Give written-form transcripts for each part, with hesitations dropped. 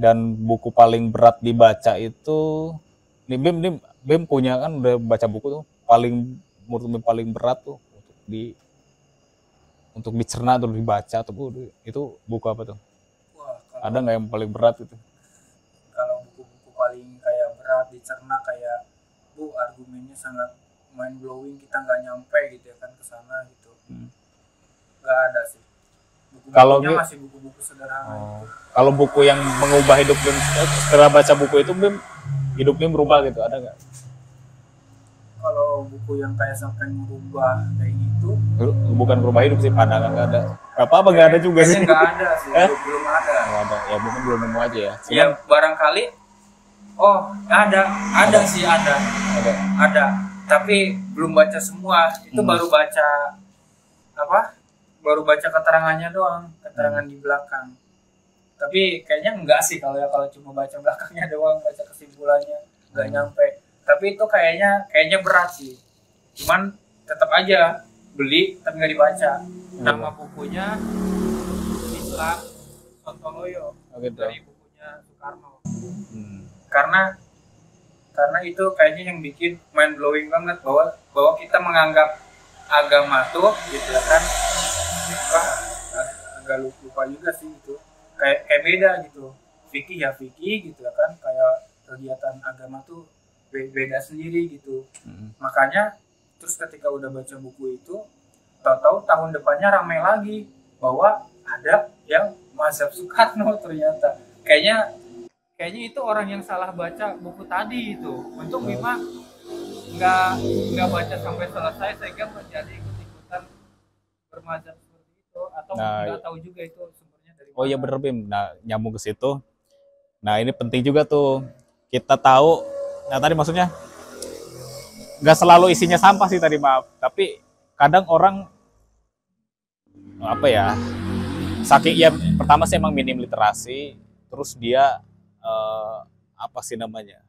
Dan buku paling berat dibaca itu, Bim punya kan udah baca buku tuh menurut Bim paling berat tuh untuk dicerna atau dibaca tuh itu buku apa tuh? Wah, Ada nggak yang paling berat itu? kalau buku-buku paling kayak berat dicerna kayak argumennya sangat mind blowing, kita nggak nyampe gitu ya kan ke sana gitu. Nggak ada sih. Buku-bukunya masih buku-buku sederhana gitu. Kalau buku yang mengubah hidup Bim setelah baca buku itu hidup Bim berubah gitu, ada nggak? Kalau buku yang kayak sampai merubah kayak gitu, bukan berubah hidup sih, pandangan nggak ada. Gak apa-apa, nggak ada juga sih. Nggak ada sih, belum ada. Nggak ada, ya mungkin belum nemu aja ya. Ya barangkali, ada sih, ada. Tapi belum baca semua. Itu baru baca baru baca keterangannya doang, keterangan di belakang. Tapi kayaknya enggak sih kalau cuma baca belakangnya doang, baca kesimpulannya nggak nyampe. Tapi itu kayaknya berat sih. Cuman tetap aja beli tapi nggak dibaca. Nama bukunya Islam Sontoloyo, dari bukunya Soekarno. Karena itu kayaknya yang bikin mind blowing banget, bahwa kita menganggap agama tuh gitu kan, agak lupa juga sih itu, kayak beda gitu. Fikih ya fikih gitu kan, kayak kegiatan agama tuh beda sendiri gitu. Makanya terus ketika udah baca buku itu, tahu-tahu tahun depannya ramai lagi bahwa ada yang mazhab Soekarno ternyata. Kayaknya itu orang yang salah baca buku tadi itu. Untuk Bima nggak baca sampai selesai sehingga menjadi ikut-ikutan bermazhab seperti itu, atau nggak tahu juga itu sumbernya dari mana. Oh iya bener Bim. Nah, nyambung ke situ. Nah, ini penting juga tuh kita tahu. Nah, tadi maksudnya nggak selalu isinya sampah sih tadi, maaf. Tapi kadang orang apa ya? Saking ya pertama sih emang minim literasi, terus dia apa sih namanya?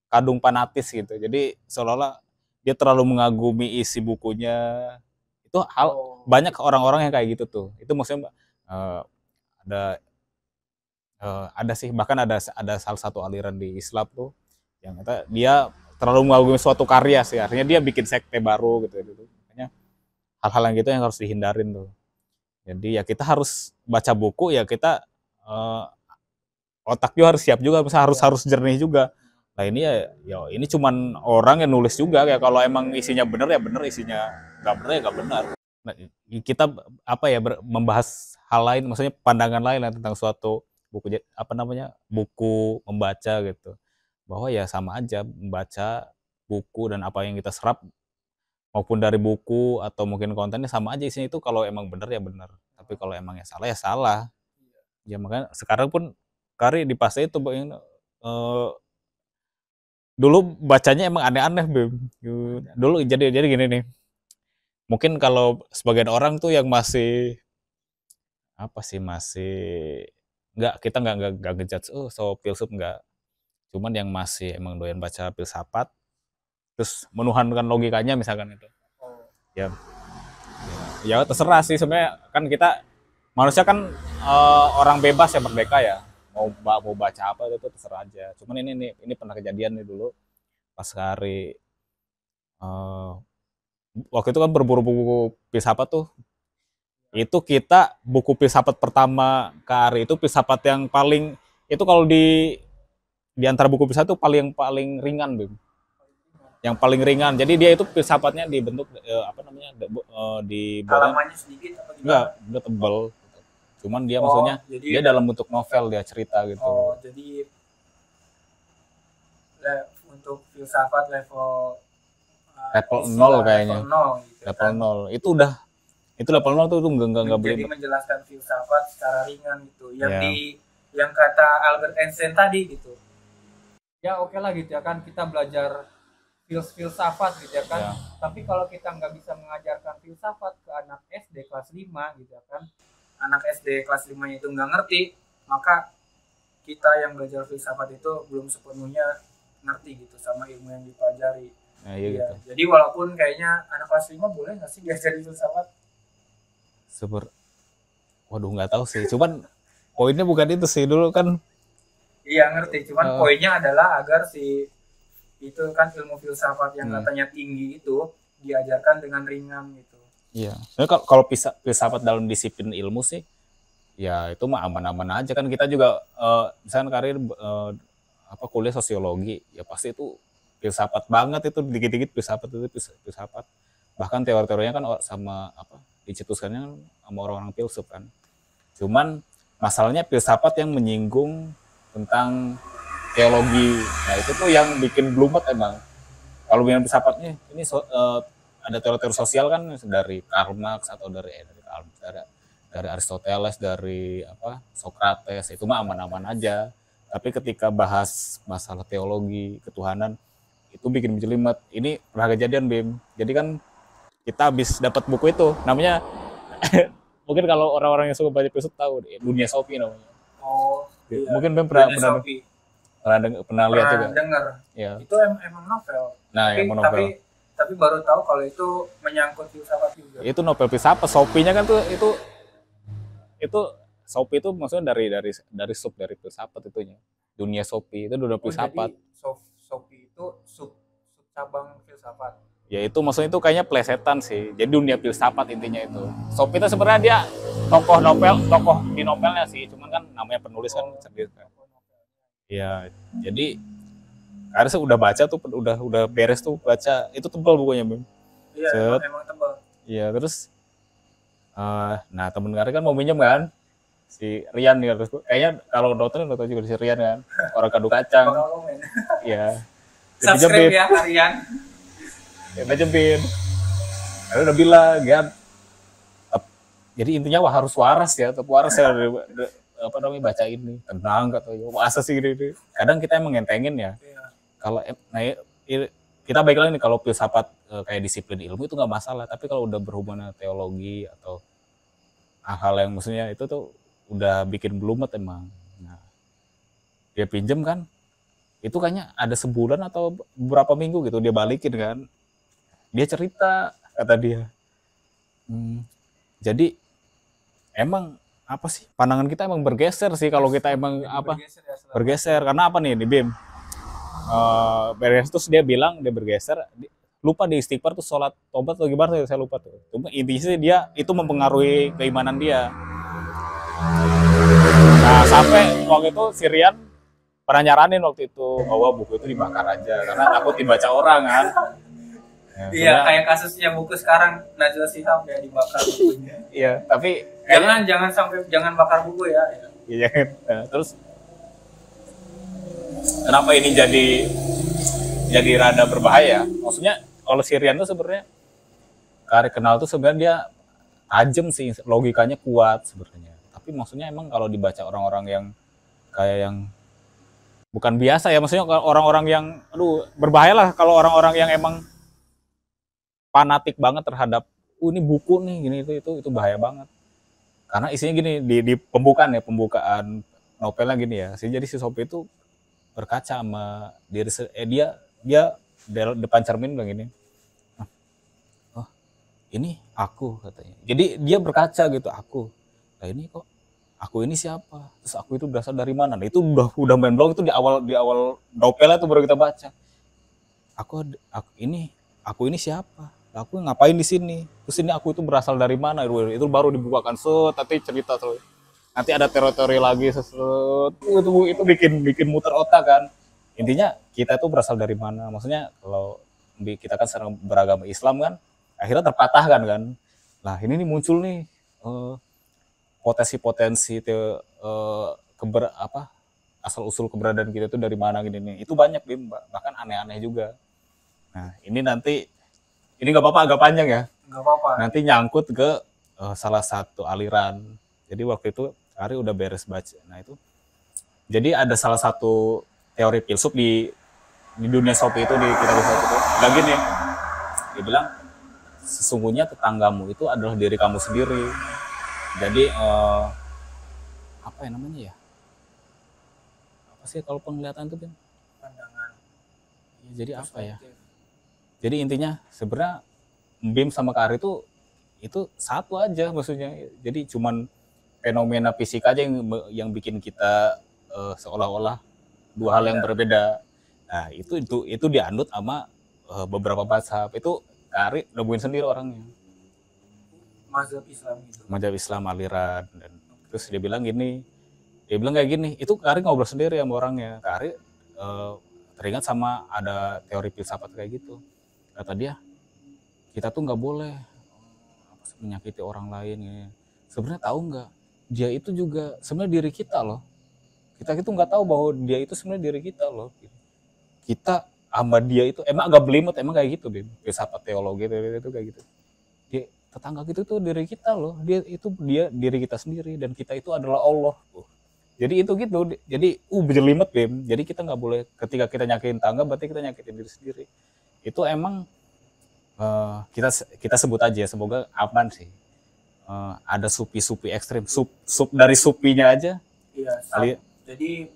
Kadung fanatis gitu. Jadi seolah-olah dia terlalu mengagumi isi bukunya. Itu banyak orang-orang yang kayak gitu tuh. Itu maksudnya ada sih, bahkan ada salah satu aliran di Islam tuh yang dia terlalu mengagumi suatu karya sih, artinya dia bikin sekte baru gitu. Makanya hal-hal yang gitu yang harus dihindarin tuh. Jadi ya kita harus baca buku, ya kita otak juga harus siap juga, misalnya harus jernih juga. Nah ini ya ini cuman orang yang nulis juga, ya kalau emang isinya benar ya benar, isinya nggak benar ya nggak benar. Nah, kita membahas hal lain, maksudnya pandangan lain tentang suatu buku buku membaca gitu, bahwa ya sama aja membaca buku dan apa yang kita serap maupun dari buku atau mungkin kontennya sama aja isinya, itu kalau emang benar ya benar, tapi kalau emang ya salah ya. Makanya sekarang pun Kari di fase itu dulu bacanya emang aneh-aneh Bim. Dulu jadi gini nih, mungkin kalau sebagian orang tuh yang masih kita nggak ngejudge so filsuf nggak, cuman yang masih emang doyan baca filsafat terus menuhankan logikanya misalkan itu ya terserah sih sebenarnya. Kan kita manusia kan orang bebas ya, merdeka ya, mau baca apa itu terserah aja. Cuman ini pernah kejadian nih dulu pas Kari waktu itu kan berburu buku filsafat tuh. Itu kita buku filsafat pertama Kari itu filsafat yang paling, itu kalau di antara buku filsafat itu paling ringan Bim. Yang paling ringan. Jadi dia itu filsafatnya dibentuk di halamannya sedikit apa gimana? Enggak, udah tebel. Cuman dia maksudnya dia dalam bentuk novel, dia cerita gitu. Jadi untuk filsafat level 0 kayaknya. Level 0. Itu level 0 tuh enggak beli. Jadi menjelaskan filsafat secara ringan gitu. Yang kata Albert Einstein tadi gitu. Ya oke lah gitu ya kan, kita belajar filsafat gitu ya kan. Tapi kalau kita nggak bisa mengajarkan filsafat ke anak SD kelas 5 gitu ya kan. Anak SD kelas 5 itu nggak ngerti, maka kita yang belajar filsafat itu belum sepenuhnya ngerti gitu sama ilmu yang dipelajari. Gitu. Jadi walaupun kayaknya anak kelas 5 boleh nggak sih belajar filsafat? Waduh nggak tahu sih. Cuman poinnya bukan itu sih. Dulu kan Iya ngerti, cuman poinnya adalah agar si itu kan ilmu filsafat yang katanya tinggi itu diajarkan dengan ringan gitu. Iya. Sebenarnya kalau filsafat dalam disiplin ilmu sih, ya itu mah aman-aman aja kan. Kita juga misalkan karir kuliah sosiologi, ya pasti itu filsafat banget, itu dikit-dikit filsafat itu filsafat. Bahkan teori-teorinya kan sama dicetuskannya sama orang-orang filsuf kan. Cuman masalahnya filsafat yang menyinggung tentang teologi, nah itu tuh yang bikin blumet emang. Kalau bilang filsafatnya ini ada teori-teori sosial kan dari Karl Marx atau dari Aristoteles, dari Socrates, itu mah aman-aman aja. Tapi ketika bahas masalah teologi, ketuhanan, itu bikin jelimet. Ini pernah kejadian, Bim. Jadi kan kita habis dapat buku itu, namanya mungkin kalau orang-orang yang suka baca filsuf tahu, Dunia Sophie namanya. Oh, iya. Mungkin Bim pernah lihat juga. Dengar. Ya. Itu emang novel. Nah, emang novel. Tapi baru tahu kalau itu menyangkut filsafat juga. Itu novel filsafat. Sophie-nya kan tuh itu Sophie itu maksudnya dari sub dari filsafat itunya. Dunia Sophie itu udah filsafat. Jadi Sophie itu sub cabang filsafat. Ya itu maksudnya itu kayaknya plesetan sih. Jadi dunia filsafat intinya itu. Sophie itu sebenarnya dia tokoh di novelnya sih. Cuman kan namanya penulis kan sendiri kan. Ya, jadi harusnya udah baca tuh, udah beres tuh baca. Itu tebal bukunya, Bim. Iya, emang tebal. Iya, terus nah temen Karin kan mau minjem kan, si Rian nih, kayaknya kalau nonton udah juga si Rian kan, orang kadu kacang. Iya. Subscribe ya Rian. Ya pinjemin. Lalu udah bilang kan, jadi intinya harus waras ya, tetap waras ya. Baca ini tenang kata masa sih gini. Kadang kita emang ngentengin ya. Kalau kita baik lagi nih, kalau filsafat kayak disiplin ilmu itu nggak masalah, tapi kalau udah berhubungan teologi atau hal-hal yang maksudnya itu tuh udah bikin blumet emang. Nah, dia pinjem kan, itu kayaknya ada sebulan atau beberapa minggu gitu dia balikin kan. Dia cerita kata dia, jadi emang apa sih, pandangan kita emang bergeser sih kalau kita emang bergeser karena apa nih di Bim, beres terus dia bilang dia bergeser, lupa di istighfar tuh sholat tobat atau gimana saya lupa tuh. Cuma intinya sih dia itu mempengaruhi keimanan dia. Nah sampai waktu itu si Rian pernah nyaranin waktu itu bahwa buku itu dibakar aja karena takut dibaca orang kan. Ya, iya, kayak kasusnya buku sekarang Najwa Shihab ya, dibakar bukunya. Iya, tapi jangan bakar buku ya. Iya, nah, terus kenapa ini jadi rada berbahaya? Maksudnya kalau si Rian tuh sebenarnya Karin kenal tuh sebenarnya dia tajam sih, logikanya kuat sebenarnya. Tapi maksudnya emang kalau dibaca orang-orang yang kayak yang bukan biasa ya, maksudnya orang-orang yang berbahaya lah kalau orang-orang yang emang fanatik banget terhadap ini buku nih gini itu bahaya banget. Karena isinya gini di pembukaan novelnya gini ya. Jadi si Sophie itu berkaca sama diri dia depan cermin bilang gini. Oh, ini aku katanya. Jadi dia berkaca gitu, aku. Nah, ini kok aku ini siapa? Terus aku itu berasal dari mana? Nah, itu udah main blog itu di awal novelnya tuh baru kita baca. Aku ini siapa? Aku ngapain di sini? Terus ini aku itu berasal dari mana? Itu baru dibukakan tapi cerita tuh. Nanti ada teori-teori lagi itu bikin muter otak kan. Intinya kita tuh berasal dari mana? Maksudnya kalau kita kan sekarang beragama Islam kan, akhirnya terpatahkan kan. Nah, ini nih muncul nih potensi-potensi asal usul keberadaan kita itu dari mana gini nih. Itu banyak bahkan aneh-aneh juga. Nah, ini nanti ini nggak apa-apa agak panjang ya. Nggak apa-apa. Nanti nyangkut ke salah satu aliran. Jadi waktu itu Ari udah beres baca. Nah itu. Jadi ada salah satu teori filsuf di dunia Sophie itu, di kitab itu. Udah gini. Dia bilang sesungguhnya tetanggamu itu adalah diri kamu sendiri. Jadi apa ya namanya ya? Apa sih kalau penglihatan itu, Ben? Pandangan. Ya, jadi apa ya? Jadi intinya sebenarnya Bim sama Kari itu satu aja maksudnya. Jadi cuman fenomena fisik aja yang bikin kita seolah-olah dua hal yang berbeda. Nah itu dianut sama beberapa mazhab. Itu Ari nemuin sendiri orangnya. Mazhab Islam gitu. Mazhab Islam aliran. Dan terus dia bilang kayak gini. Itu Ari ngobrol sendiri sama orangnya. Ari teringat sama ada teori filsafat kayak gitu. Kata dia, kita tuh nggak boleh menyakiti orang lain. Ya. Sebenarnya tahu nggak? Dia itu juga sebenarnya diri kita loh. Kita itu nggak tahu bahwa dia itu sebenarnya diri kita loh. Kita sama dia itu emang agak belimut, emang kayak gitu, Bim. Filsafat teologi itu kayak gitu. Dia tetangga gitu tuh diri kita loh. Dia diri kita sendiri dan kita itu adalah Allah. Jadi itu gitu. Jadi berjelimet, Bim. Jadi kita nggak boleh ketika kita nyakitin tangga berarti kita nyakitin diri sendiri. Itu emang kita sebut aja ya, semoga aman sih. Ada supi ekstrim, sup dari supinya aja. Iya. Jadi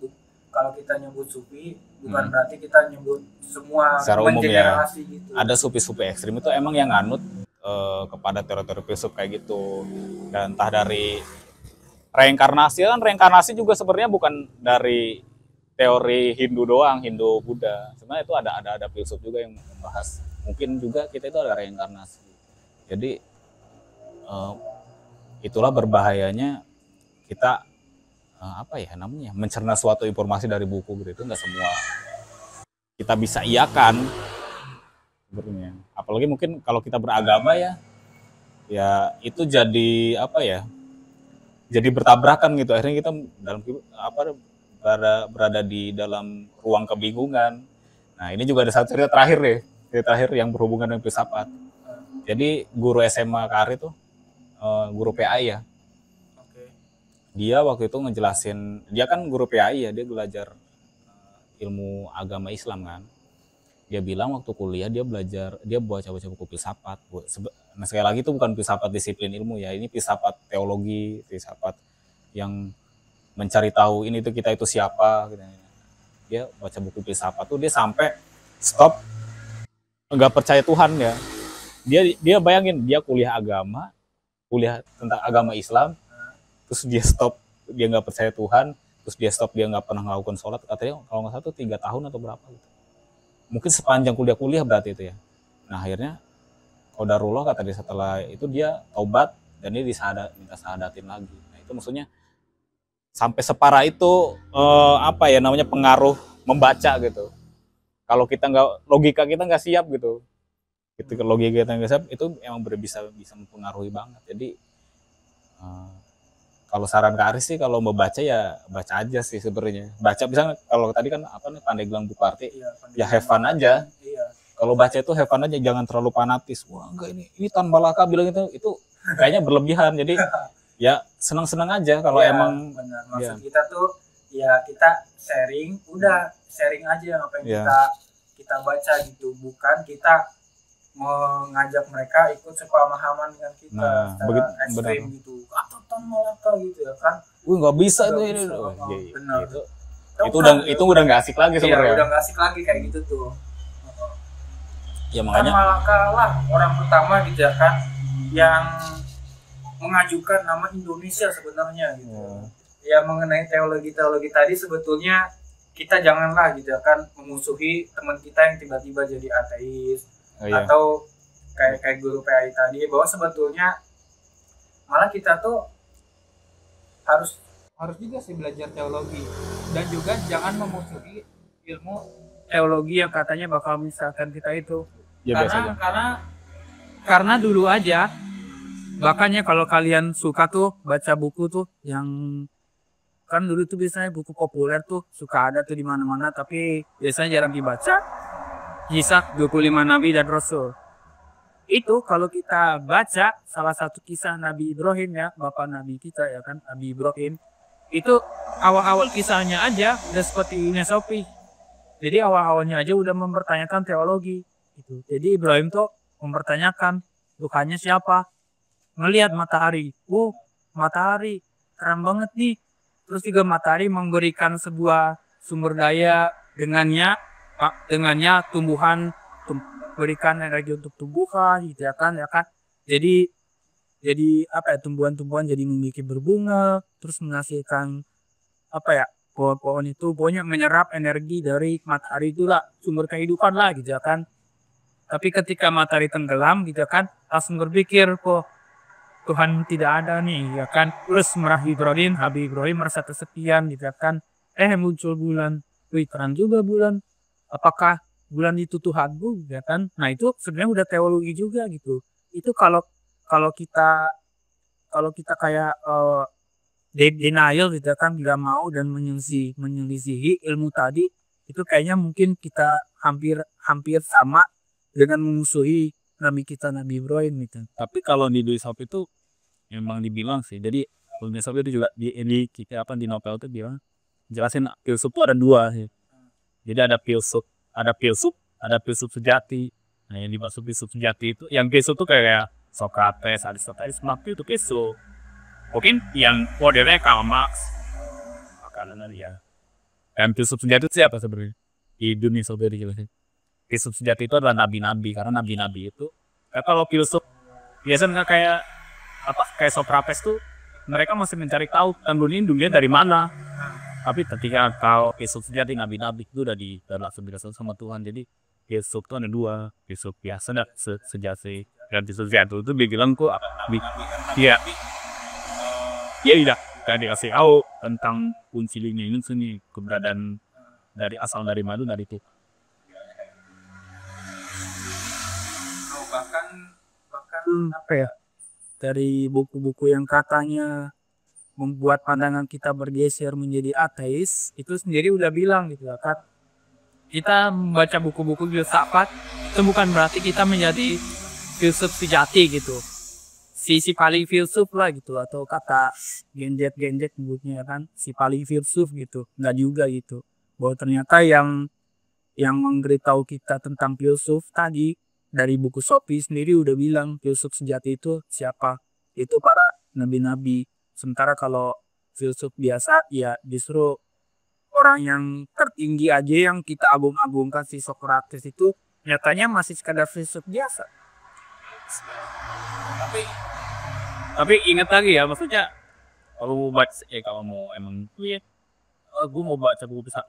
kalau kita nyebut sufi bukan berarti kita nyebut semua secara umum ya. Gitu. Ada supi ekstrim itu emang yang nganut kepada teori-teori filsuf kayak gitu. Dan entah dari reinkarnasi juga sebenarnya bukan dari teori Hindu doang, Hindu Buddha. Sebenarnya itu ada filsuf juga yang membahas. Mungkin juga kita itu ada reinkarnasi. Jadi itulah berbahayanya kita mencerna suatu informasi dari buku gitu. Itu nggak semua kita bisa iakan sebenarnya. Apalagi mungkin kalau kita beragama ya itu jadi jadi bertabrakan gitu. Akhirnya kita berada di dalam ruang kebingungan. Nah ini juga ada satu cerita terakhir yang berhubungan dengan filsafat. Jadi guru SMA Kari tuh guru PAI ya. Dia waktu itu ngejelasin, dia kan guru PAI ya, dia belajar ilmu agama Islam kan. Dia bilang waktu kuliah dia baca buku filsafat. Nah sekali lagi itu bukan filsafat disiplin ilmu ya, ini filsafat teologi, filsafat yang mencari tahu ini tuh kita itu siapa. Gitu. Dia baca buku filsafat tuh dia sampai stop nggak percaya Tuhan ya. Dia bayangin dia kuliah tentang agama Islam. Terus dia stop, dia nggak percaya Tuhan, terus dia stop, dia nggak pernah melakukan sholat, katanya kalau nggak salah tuh 3 tahun atau berapa gitu. Mungkin sepanjang kuliah berarti itu ya. Nah akhirnya qadarullah kata dia setelah itu dia taubat dan dia minta sahadatin lagi. Nah itu maksudnya sampai separah itu pengaruh membaca gitu. Kalau logika kita nggak siap gitu. Ketika logika kita nggak siap itu emang bisa mempengaruhi banget. Jadi kalau saran Kak Aris sih kalau mau baca ya baca aja sih sebenarnya. Baca misalnya kalau tadi kan Pandeglang Buparti ya have fun aja. Iya. Kalau baca itu have fun aja, jangan terlalu fanatis. Wah enggak ini Tan Malaka bilang itu kayaknya berlebihan. Jadi ya senang-senang aja kalau emang benar. Maksud kita tuh ya kita sharing aja apa yang kita baca gitu, bukan kita mengajak mereka ikut sepemahaman dengan kita secara ekstrim gitu. Tan Malaka gitu ya kan. Nggak bisa tuh ini. Benar. Itu udah nggak asik lagi sebenarnya. Udah nggak asik lagi kayak gitu tuh. Ya makanya. Tan Malaka lah orang pertama gitu ya kan yang mengajukan nama Indonesia sebenarnya gitu. Ya mengenai teologi tadi sebetulnya kita janganlah gitu ya kan memusuhi teman kita yang tiba-tiba jadi ateis. Atau kayak guru PAI tadi bahwa sebetulnya malah kita tuh harus juga sih belajar teologi dan juga jangan memusuhi ilmu teologi yang katanya bakal misalkan kita itu karena dulu aja makanya kalau kalian suka tuh baca buku tuh yang kan dulu tuh biasanya buku populer tuh suka ada tuh di mana-mana tapi biasanya jarang dibaca. Kisah 25 Nabi dan Rasul. Itu kalau kita baca salah satu kisah Nabi Ibrahim ya, bapak Nabi kita ya kan, Nabi Ibrahim. Itu awal-awal kisahnya aja udah seperti Ines Sophie. Jadi awal-awalnya aja udah mempertanyakan teologi. Gitu. Jadi Ibrahim tuh mempertanyakan Tuhannya siapa. Ngelihat matahari. Matahari keren banget nih. Terus juga matahari memberikan sebuah sumber daya dengannya tumbuhan berikan energi untuk tumbuhan gitu ya kan jadi tumbuhan-tumbuhan jadi memiliki berbunga terus menghasilkan pohon-pohon itu banyak menyerap energi dari matahari, itulah sumber kehidupan lah gitu ya kan. Tapi ketika matahari tenggelam gitu kan, langsung berpikir kok Tuhan tidak ada nih ya kan. Terus Habib Ibrahim merasa kesepian gitu ya kan. Muncul bulan, wih keren juga bulan. Apakah bulan itu Tuhanku ya kan? Nah itu sebenarnya udah teologi juga gitu. Itu kalau kalau kita kalau kita kayak denial gitu ya kan, nggak mau dan menyelisihi ilmu tadi, itu kayaknya mungkin kita hampir hampir sama dengan memusuhi Nabi Ibrahim gitu. Tapi kalau di Dwi Shop itu memang dibilang sih. Jadi Dwi Shop itu juga di novel itu bilang jelasin filsuf itu ada dua sih. Jadi ada filsuf sejati. Nah, yang dimaksud filsuf sejati itu, yang filsuf itu kayak Socrates, Aristoteles, Marx itu filsuf. Mungkin yang modelnya Karl Marx. Makanan dia. Dan filsuf sejati itu siapa sebenarnya? Di dunia sobat dijelasin. Filsuf sejati itu adalah nabi-nabi, karena nabi-nabi itu kalau filsuf biasanya kayak Socrates tuh mereka masih mencari tahu tentang dunia dari mana. Tapi ketika kalau filsuf sejati nabi-nabi itu udah langsung dirasa sama Tuhan. Jadi filsuf itu ada dua, filsuf biasa dan sejati. Dan filsuf sejati itu bilang kok iya kan dikasih tahu tentang kunci ini sini, keberadaan dari asal dari mana dari itu. Bahkan apa ya, dari buku-buku yang katanya membuat pandangan kita bergeser menjadi ateis, itu sendiri udah bilang gitu kan, kita membaca buku-buku filsafat itu bukan berarti kita menjadi filsuf sejati gitu, si paling filsuf lah gitu, atau kata genjet sebutnya kan, si paling filsuf gitu, nggak juga gitu. Bahwa ternyata yang memberitahu kita tentang filsuf tadi dari buku Sophie sendiri udah bilang filsuf sejati itu siapa, itu para nabi-nabi. Sementara kalau filsuf biasa ya justru orang yang tertinggi aja yang kita agung-agungkan, si Socrates itu nyatanya masih sekadar filsuf biasa. Tapi ingat lagi ya, maksudnya kalau mau baca kalau mau emang gue mau baca buku besar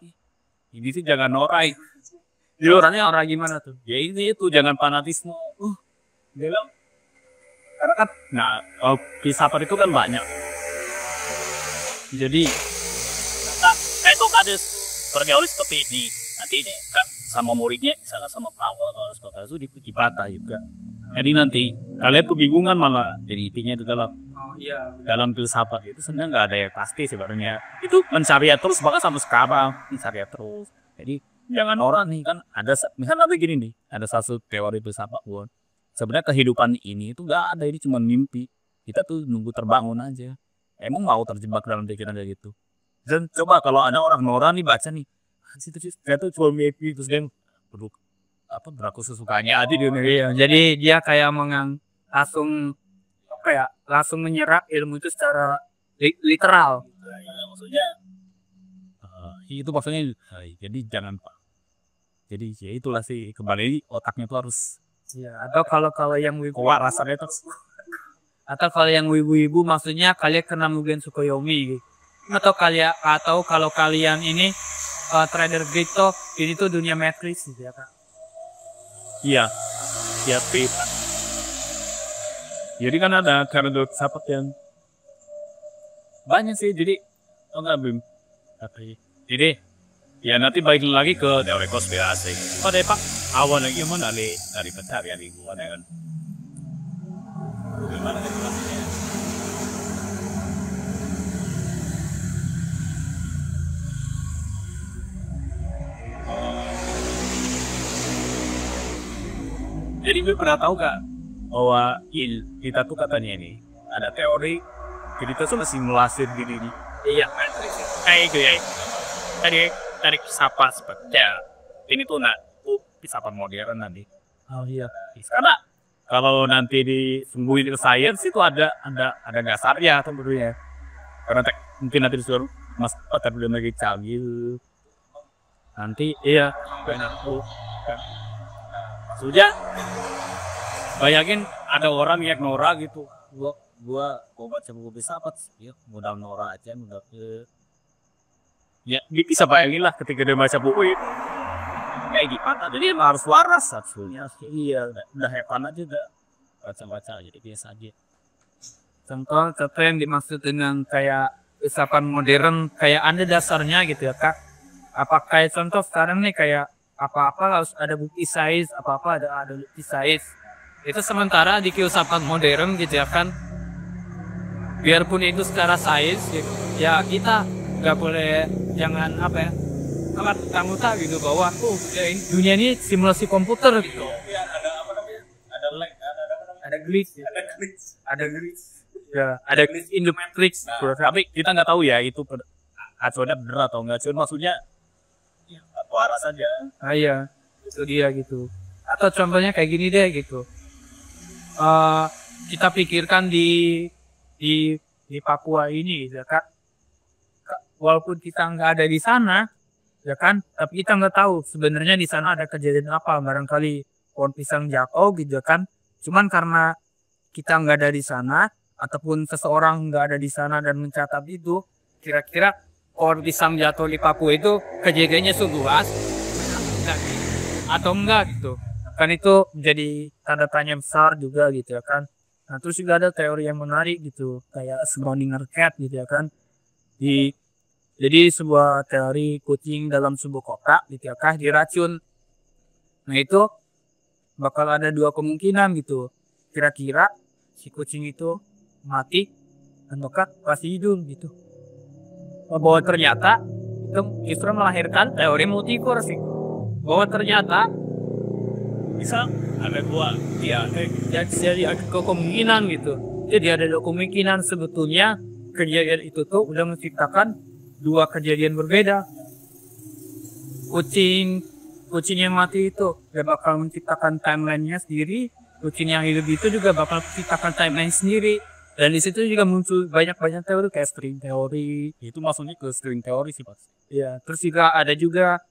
ini sih jangan norai. Jadi orangnya orang gimana tuh? Ya ini itu jangan fanatisme. Bilang karena kan filsafat itu kan banyak. Jadi itu ada bergaul seperti ini. Nanti ini kan sama muridnya, misalnya sama Paul atau seperti itu dipatah juga. Jadi nanti kalian tuh bingungan malah. Jadi intinya itu dalam filsafat itu sebenarnya nggak ada yang pasti sebenarnya. Itu mencari terus, bahkan sama sekarang mencari terus. Jadi jangan orang nih kan ada misalnya begini nih, ada satu teori filsafat buat sebenarnya kehidupan ini itu nggak ada, ini cuma mimpi. Kita tuh nunggu terbangun aja. Emang mau terjebak dalam pikiran kayak gitu. Dan coba kalau ada orang nih baca nih, saya tuh cuma mimpi, terus dia berlaku sesukanya aja di dunia. Jadi dia kayak langsung menyerap ilmu itu secara literal. Maksudnya itu maksudnya jadi jangan pak. Jadi ya itulah sih, kembali otaknya tuh harus. Ya, atau kalau yang wibu rasanya tuh. Atau kalau yang wibu maksudnya kalian kenal Mugen Tsukuyomi gitu. Atau kalau kalian ini trader crypto, ini tuh dunia matrix gitu ya kan. Iya. Ya, jadi kan ada trader sahabat yang banyak sih, jadi enggak Bim. Jadi ya nanti balik lagi ke teori konspirasi. Pada Pak awalnya gimana dari pencarian lingkungan ya kan? Gimana definisinya? Jadi gue pernah tahu gak bahwa kita tuh katanya ini ada teori kita tuh simulasi diri ini. Iya, kayak gitu ya. Dari filsafat seperti ini tuh filsafat modern nanti. Oh iya. Karena kalau nanti disungguhin ke sains itu ada dasarnya tentunya. Karena mungkin nanti disuruh mas belum lagi canggih. Nanti iya benar tuh. Sudah bayangin ada orang yang norak gitu. Gua baca buku filsafat, ya modal norak aja, modal Ya bisa bayangin lah ketika dia baca buku itu kayak gimana, jadi emang harus waras sebetulnya. Iya, udah hepan aja udah baca-baca jadi biasa aja. Contoh yang dimaksud dengan kayak filsafat modern kayak ada dasarnya gitu ya Kak. Apa kayak contoh sekarang nih kayak apa-apa harus ada bukti sains, apa-apa ada bukti sains. Itu sementara di filsafat modern gitu ya kan. Biarpun itu secara sains gitu, ya kita nggak boleh jangan apa ya kamu tahu gitu bahwa ya dunia ini simulasi komputer gitu. Ada apa namanya? Ada lag, Ada glitch, ya. ada glitch. Ya, ada glitch in the matrix. Nah, tapi kita nggak tahu ya itu acuannya bener atau enggak. Cuman maksudnya ya, waras aja. Ah iya, itu dia gitu. Atau contohnya kayak gini deh gitu. Kita pikirkan di Papua ini, ya kan? Walaupun kita nggak ada di sana, ya kan? Tapi kita nggak tahu sebenarnya di sana ada kejadian apa. Barangkali pohon pisang jatuh gitu kan? Cuman karena kita nggak ada di sana, ataupun seseorang nggak ada di sana dan mencatat itu, kira-kira pohon pisang jatuh di Papua itu kejadiannya sungguh atau enggak gitu. Kan itu jadi tanda tanya besar juga gitu ya kan. Nah terus juga ada teori yang menarik gitu kayak Schrödinger cat gitu ya kan. Jadi sebuah teori kucing dalam sebuah kotak gitu ya kan diracun. Nah itu bakal ada dua kemungkinan gitu. Kira-kira si kucing itu mati ataukah masih hidup gitu. Bahwa ternyata itu justru melahirkan teori multiverse bahwa ternyata bisa ada dua ya jadi ada kemungkinan gitu. Jadi ada dua kemungkinan sebetulnya kejadian itu tuh udah menciptakan dua kejadian berbeda. Kucing yang mati itu dia bakal menciptakan timelinenya sendiri, kucing yang hidup itu juga bakal menciptakan timeline sendiri. Dan di situ juga muncul banyak teori kayak string teori. Itu maksudnya ke string teori sih Pak. Iya, terus juga ada juga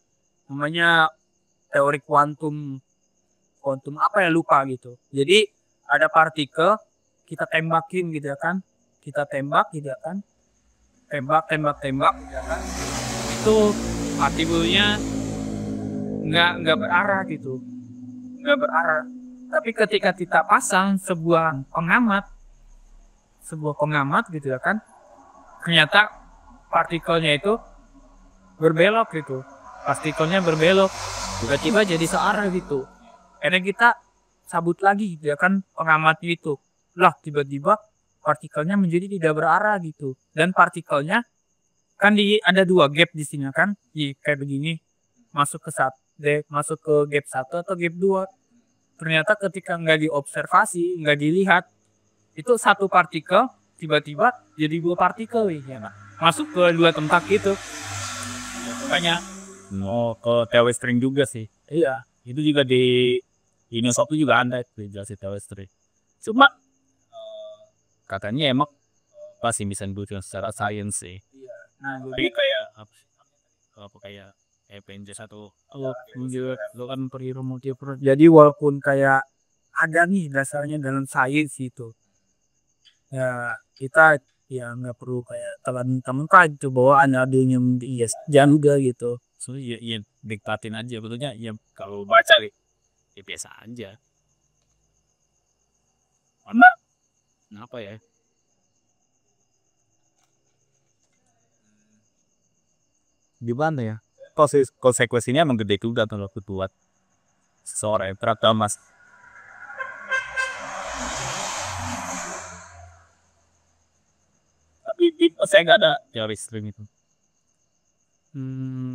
namanya teori kuantum apa ya lupa gitu. Jadi ada partikel kita tembakin gitu ya kan. Kita tembak gitu ya kan. Tembak gitu ya kan. Itu partikelnya nggak berarah gitu. Nggak berarah. Tapi ketika kita pasang sebuah pengamat gitu ya kan. Ternyata partikelnya itu berbelok gitu. Partikelnya berbelok. Tiba-tiba jadi searah gitu. Akhirnya kita cabut lagi gitu ya kan pengamatnya itu. Lah tiba-tiba partikelnya menjadi tidak berarah gitu. Dan partikelnya kan ada dua gap di sini kan. Kayak begini. Masuk ke gap 1 atau gap 2. Ternyata ketika nggak diobservasi, nggak dilihat, itu satu partikel tiba-tiba jadi dua partikel ya. Masuk ke dua tempat gitu. Makanya ke teori string juga sih. Iya. Itu juga di Satu juga ada itu jelasin teori string. Cuma katanya emang pasti bisa dibuktikan secara sains sih. Iya. Nah, jadi kayak apa kayak PNJ 1 lo kan perhero multiverse. Jadi walaupun kayak ada nih dasarnya dalam sains itu, ya kita ya nggak perlu kayak teman-teman gitu bahwa ada yang jangan juga gitu. So ya diktatin aja betulnya ya kalau baca ya biasa aja. Karena kenapa ya? Gimana ya? Konsekuensinya emang gede juga kalau buat seseorang terhadap mas. Tapi saya nggak ada teori string itu.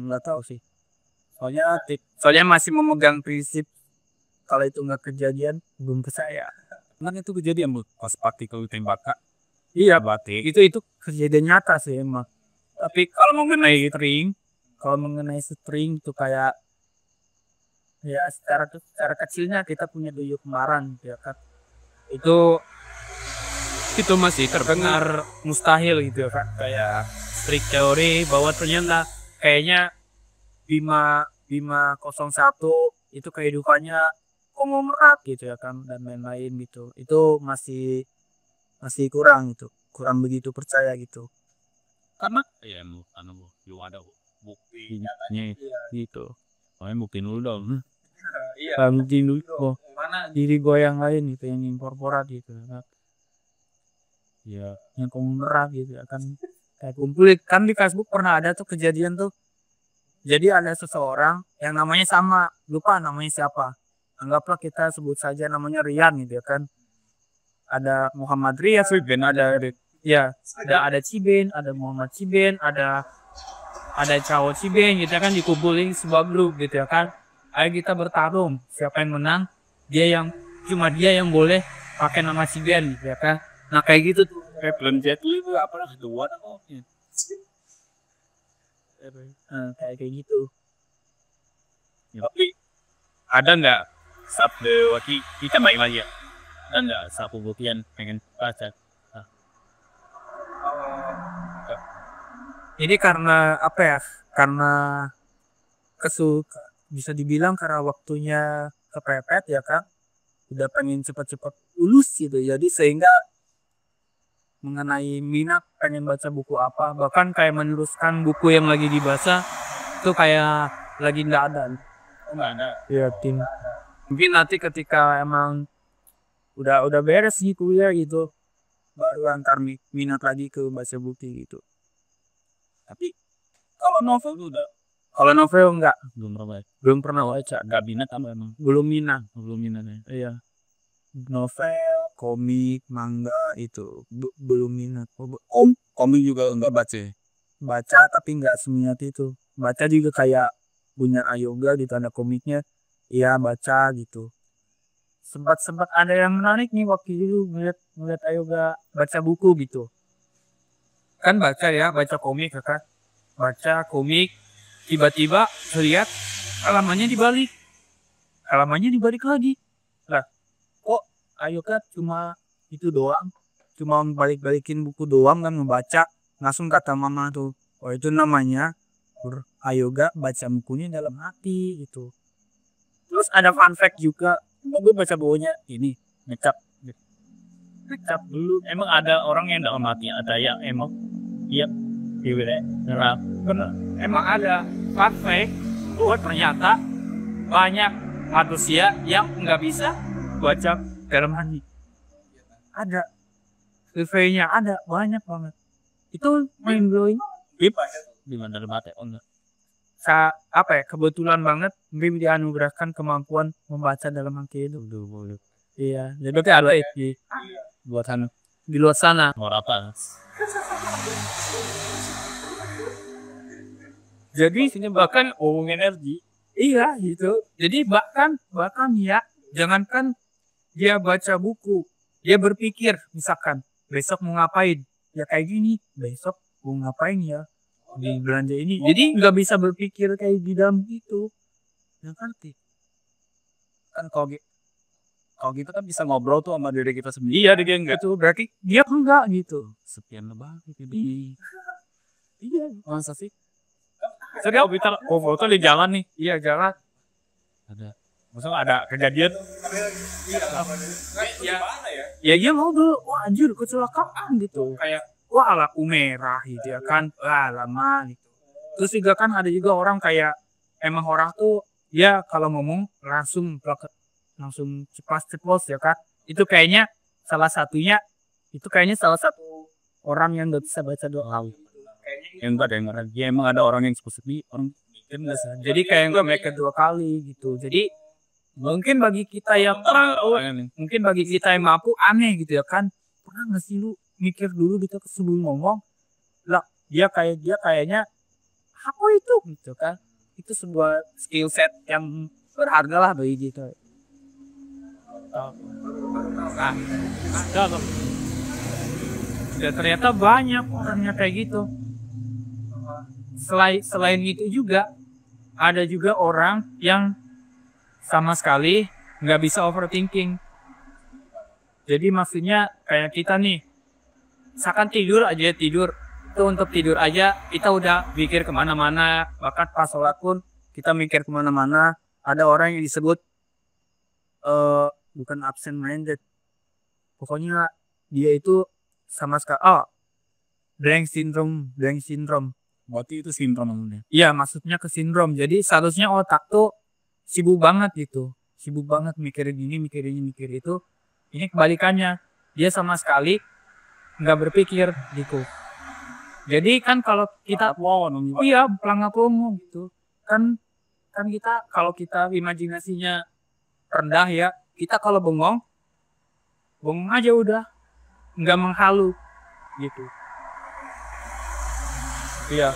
Nggak tahu sih. Soalnya masih memegang prinsip kalau itu nggak kejadian belum percaya. Karena itu kejadian pas partikel ditembak. Iya, itu kejadian nyata sih emang. Tapi kalau mengenai string itu kayak ya secara kecilnya kita punya duyung kembaran ya kan. Itu masih terdengar mustahil gitu ya kan. Kayak string teori bahwa ternyata kayaknya 501 itu kehidupannya konglomerat gitu ya kan dan lain-lain gitu. Itu masih kurang begitu percaya gitu. Karena ya ada buktinya Iya. gitu. Makanya buktiin dulu dong. Iya. Buktiin dulu kok. Mana Diri gue yang lain gitu, yang inkorporat gitu kan. Ya, yang beneran gitu ya kan. Kayak kumpul kan di Facebook pernah ada tuh kejadian tuh. Jadi ada seseorang yang namanya sama, lupa namanya siapa. Anggaplah kita sebut saja namanya Rian gitu ya kan. Ada Muhammad Rian, ada Ciben, ada Muhammad Ciben, ada Cao Ciben gitu ya kan, dikumpulin sebuah grup gitu ya kan. Ayo kita bertarung, siapa yang menang, cuma dia yang boleh pakai nama Ciben gitu ya kan. Nah kayak gitu tuh, kayak film Jet Li itu apa lah kedua atau kayak gitu. Tapi ada nggak sabtu waktu kita main lagi ya? Ada nggak sapu buktian pengen baca? Jadi karena apa ya? Karena bisa dibilang karena waktunya kepepet ya kan. Udah pengen cepat-cepat lulus gitu. Jadi sehingga mengenai minat pengen baca buku apa, bahkan kayak meneruskan buku yang lagi dibaca itu kayak lagi nggak ada. Nggak ada. Ya tim. Mungkin nanti ketika emang udah beres gitu ya gitu, baru antar minat lagi ke baca buku gitu. Tapi kalau novel enggak, belum pernah baca. Nggak minat apa emang? Belum minat. Belum minat ya. Iya. Novel, komik, manga itu belum minat. Komik juga nggak baca. Baca tapi nggak seminat itu. Baca juga kayak punya Ayoga gitu, ada komiknya. Iya baca gitu. Sempat ada yang menarik nih waktu itu ngeliat Ayoga baca buku gitu. Kan baca komik ya kan. Baca komik, tiba-tiba lihat halamannya dibalik lagi. Lah, kok Ayoga cuma itu doang, cuma balik-balikin buku doang kan membaca. Langsung kata mama tuh, oh itu namanya Ayoga baca bukunya dalam hati gitu. Terus ada fun fact juga, gue baca bukunya ini ngecap dulu. Emang ada orang yang dalam hati, ada yang emang iya nerap. Emang ada fun fact, ternyata banyak manusia yang nggak bisa baca dalam hati. Ada surveinya, ada banyak banget. Itu mind blowing. Gimana dalam hati? Oh enggak. Kebetulan banget Bim dianugerahkan kemampuan membaca dalam hati itu. Iya, jadi ada Buat sana. di luar sana. Mau apa? Jadi sini bahkan energi. Iya gitu. Jadi bahkan ya, jangankan dia baca buku, dia berpikir misalkan besok mau ngapain, ya kayak gini, besok mau ngapain ya di belanja ini. Jadi nggak bisa berpikir kayak di dalam itu. Ya ngerti. Kan kalau gitu kan bisa ngobrol tuh sama diri kita sendiri. Iya dia enggak. Itu berarti dia enggak gitu. Sekian lebah gitu. Iya, Masa sih? Jadi foto di jalan nih. Iya jalan. Ada. Maksudnya ada kejadian. Ya dia mau dulu. Wah anjir kecelakaan gitu. Kayak wah lampu merah gitu ya kan. Wah lama gitu. Terus juga kan ada juga orang kayak emang orang tuh ya kalau ngomong langsung ceplos ya kan. Itu kayaknya salah satu orang yang nggak bisa baca doa. Yang enggak ada yang ngerti. Ya emang ada orang yang spesifik, orang mikir nggak sih. Jadi kayak gue make kedua kali gitu. Jadi mungkin bagi kita yang mampu aneh gitu ya kan. Pernah nggak sih lu mikir dulu gitu sebelum ngomong? Lah dia kayaknya apa itu gitu kan? Itu sebuah skill set yang berharga lah bagi kita. Dan ternyata banyak orangnya kayak gitu. Selain itu juga ada juga orang yang sama sekali nggak bisa overthinking. Jadi maksudnya kayak kita nih, misalkan tidur itu untuk tidur aja kita udah mikir kemana-mana, bahkan pas sholat pun kita mikir kemana-mana. Ada orang yang disebut bukan absent minded, pokoknya dia itu sama sekali blank syndrome. Berarti itu sindrom namanya. Iya, maksudnya ke sindrom. Jadi seharusnya otak tuh sibuk banget gitu. Sibuk banget mikirin ini, mikirin ini, mikirin itu. Ini kebalikannya. Dia sama sekali nggak berpikir gitu. Jadi kan kalau kita iya, pelangak promo gitu. Kan kita kalau kita imajinasinya rendah ya, kita kalau bengong aja udah, nggak menghalu gitu. Iya.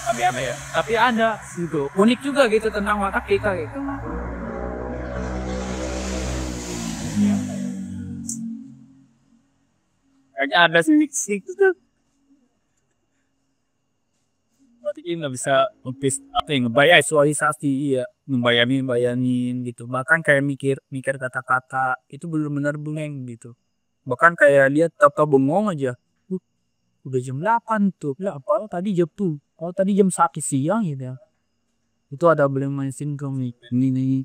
Tapi apa ya? Tapi ada gitu. Unik juga gitu tentang otak kita gitu. Kayaknya ada sih gitu. Berarti ini nggak bisa apa yang ngebayangin iya, ngebayangin gitu. Bahkan kayak mikir kata-kata itu benar-benar blank gitu. Bahkan kayak dia tahu bengong aja. Udah jam 8 tuh. Lah, apa tadi jam tuh? Oh, tadi jam 1 siang gitu ya. Itu ada blank mind syndrome nih. Ini nih.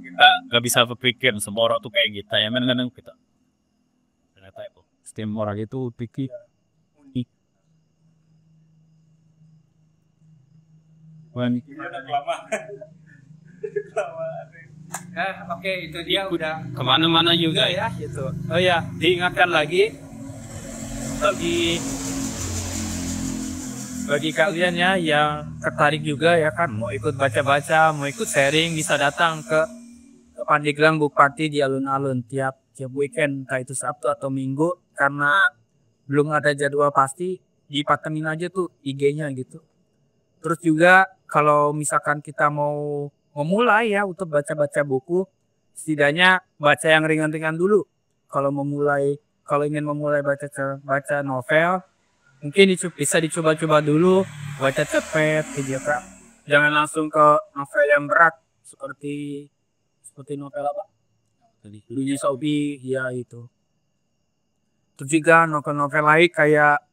Kita nggak bisa berpikir semua orang tuh kayak kita ya, kadang kita ternyata itu setiap orang itu pikir Oke, itu dia udah kemana-mana juga ya. gitu. Oh ya, diingatkan lagi bagi kalian ya yang tertarik juga ya kan mau ikut baca-baca, mau ikut sharing, bisa datang ke Pandeglang Book Party di alun-alun tiap weekend, entah itu Sabtu atau Minggu, karena belum ada jadwal pasti. Dipantengin aja tuh IG-nya gitu. Terus juga kalau misalkan kita mau memulai ya untuk baca-baca buku, setidaknya baca yang ringan-ringan dulu. Kalau ingin memulai baca novel, mungkin bisa dicoba-coba dulu baca cepet gitu kan. Jangan langsung ke novel yang berat seperti novel apa? Dulunya Sobi, ya itu. Terus juga novel-novel lain kayak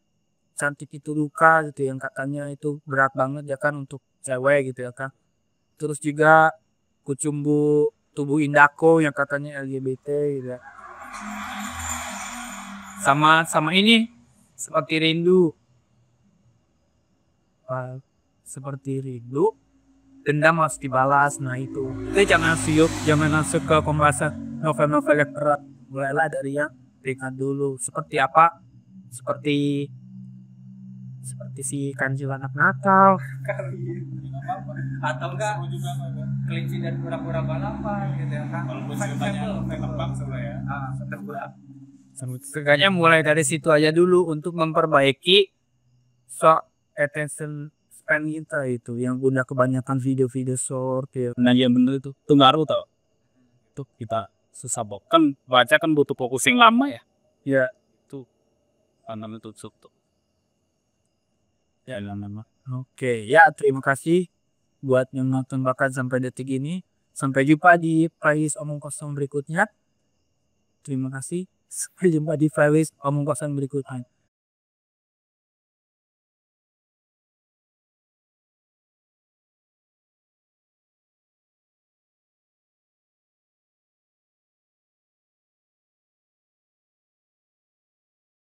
Cantik Itu Luka gitu yang katanya itu berat banget ya kan untuk cewek gitu ya kan. Terus juga Kucumbu Tubuh Indahku yang katanya LGBT gitu ya. Sama ini Seperti Rindu. Seperti Rindu, Dendam Harus Dibalas. Nah itu jangan masuk ke pembahasan novel-novel yang berat. Mulailah dari yang ringan dulu. Seperti apa? Seperti si Kancil Anak Nakal. Atau enggak Kelinci dan Kura-Kura Balapan gitu ya kan. Kalau film sebenarnya ya. Setidaknya mulai dari situ aja dulu untuk memperbaiki attention span kita itu yang udah kebanyakan video-video short ya. Nah iya bener itu ngaruh tau. Itu kita susah kan baca kan butuh focusing lama ya. Ya itu karena tutup tuh. Ya lama. Oke, ya terima kasih buat yang nonton bahkan sampai detik ini. Sampai jumpa di playlist Omong Kosong berikutnya. Terima kasih. Sampai jumpa di playlist Omong Kosong berikutnya.